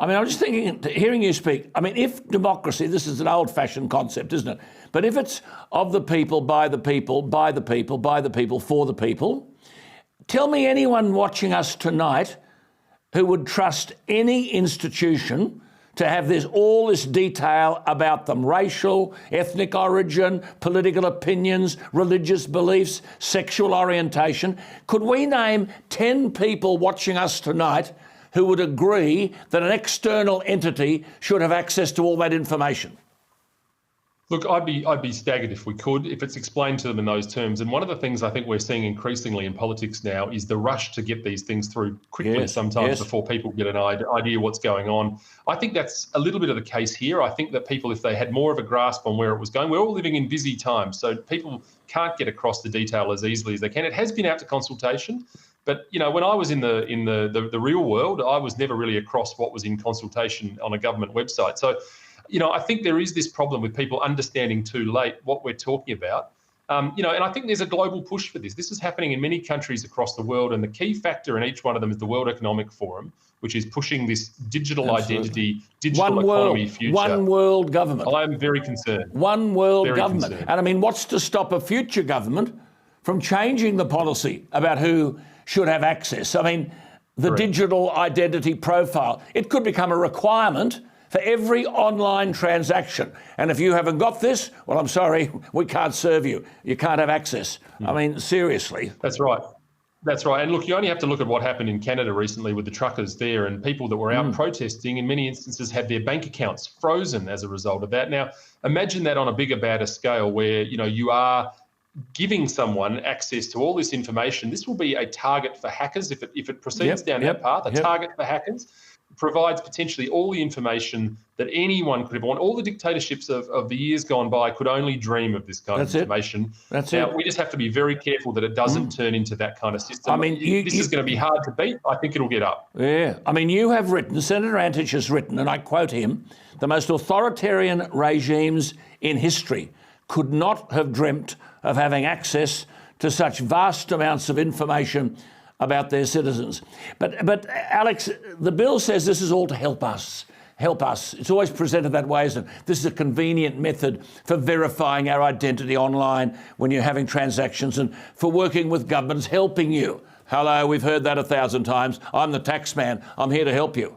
I mean, I'm just thinking, hearing you speak, I mean, if democracy, this is an old-fashioned concept, isn't it? But if it's of the people, by the people, by the people, by the people, for the people, tell me anyone watching us tonight who would trust any institution to have all this detail about them: racial, ethnic origin, political opinions, religious beliefs, sexual orientation. Could we name 10 people watching us tonight who would agree that an external entity should have access to all that information? Look, I'd be staggered if we could, if it's explained to them in those terms. And one of the things I think we're seeing increasingly in politics now is the rush to get these things through quickly, sometimes before people get an idea what's going on. I think that's a little bit of the case here. I think that people, if they had more of a grasp on where it was going, we're all living in busy times, so people can't get across the detail as easily as they can. It has been out to consultation, but when I was in the real world, I was never really across what was in consultation on a government website. So I think there is this problem with people understanding too late what we're talking about. And I think there's a global push for this. This is happening in many countries across the world, and the key factor in each one of them is the World Economic Forum, which is pushing this digital identity, digital economy future. One world government. I'm very concerned. One world Very government. concerned. And I mean, what's to stop a future government from changing the policy about who should have access? I mean, the digital identity profile, it could become a requirement for every online transaction. And if you haven't got this, well, I'm sorry, we can't serve you. You can't have access. I mean, seriously. That's right. That's right. And look, you only have to look at what happened in Canada recently with the truckers there, and people that were out protesting in many instances had their bank accounts frozen as a result of that. Now, imagine that on a bigger, badder scale where, you are giving someone access to all this information. This will be a target for hackers if it proceeds down that path, a target for hackers. Provides potentially all the information that anyone could ever want. All the dictatorships of the years gone by could only dream of this kind of information. That's now, it. we just have to be very careful that it doesn't turn into that kind of system. I mean, this is going to be hard to beat. I think it'll get up. Yeah. I mean, you have written, Senator Antic has written, and I quote him, "The most authoritarian regimes in history could not have dreamt of having access to such vast amounts of information about their citizens." But Alex, the bill says this is all to help us. Help us. It's always presented that way, isn't it? This is a convenient method for verifying our identity online when you're having transactions, and for working with governments, helping you. Hello, we've heard that 1,000 times. I'm the tax man. I'm here to help you.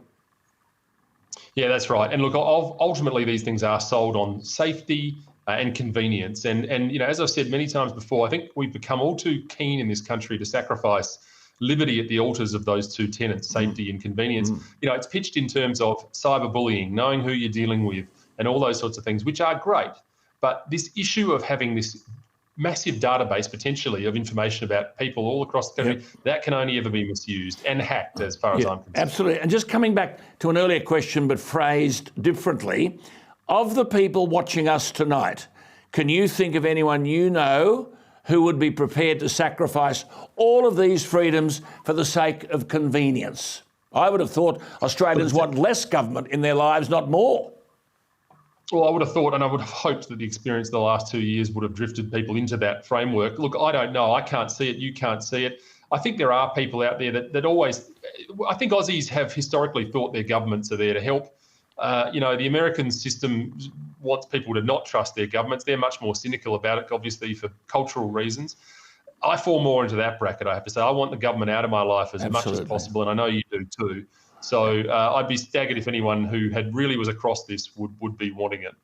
Yeah, that's right. And look, ultimately these things are sold on safety and convenience. And as I've said many times before, I think we've become all too keen in this country to sacrifice liberty at the altars of those two tenets, safety and convenience. It's pitched in terms of cyberbullying, knowing who you're dealing with, and all those sorts of things, which are great. But this issue of having this massive database potentially of information about people all across the country, that can only ever be misused and hacked, as far as I'm concerned. Absolutely. And just coming back to an earlier question, but phrased differently, of the people watching us tonight, can you think of anyone you know who would be prepared to sacrifice all of these freedoms for the sake of convenience? I would have thought Australians want less government in their lives, not more. Well, I would have thought, and I would have hoped that the experience of the last 2 years would have drifted people into that framework. Look, I don't know. I can't see it. You can't see it. I think there are people out there that always, I think Aussies have historically thought their governments are there to help. The American system wants people to not trust their governments. They're much more cynical about it, obviously, for cultural reasons. I fall more into that bracket, I have to say. I want the government out of my life as much as possible, and I know you do too. So I'd be staggered if anyone who really was across this would be wanting it.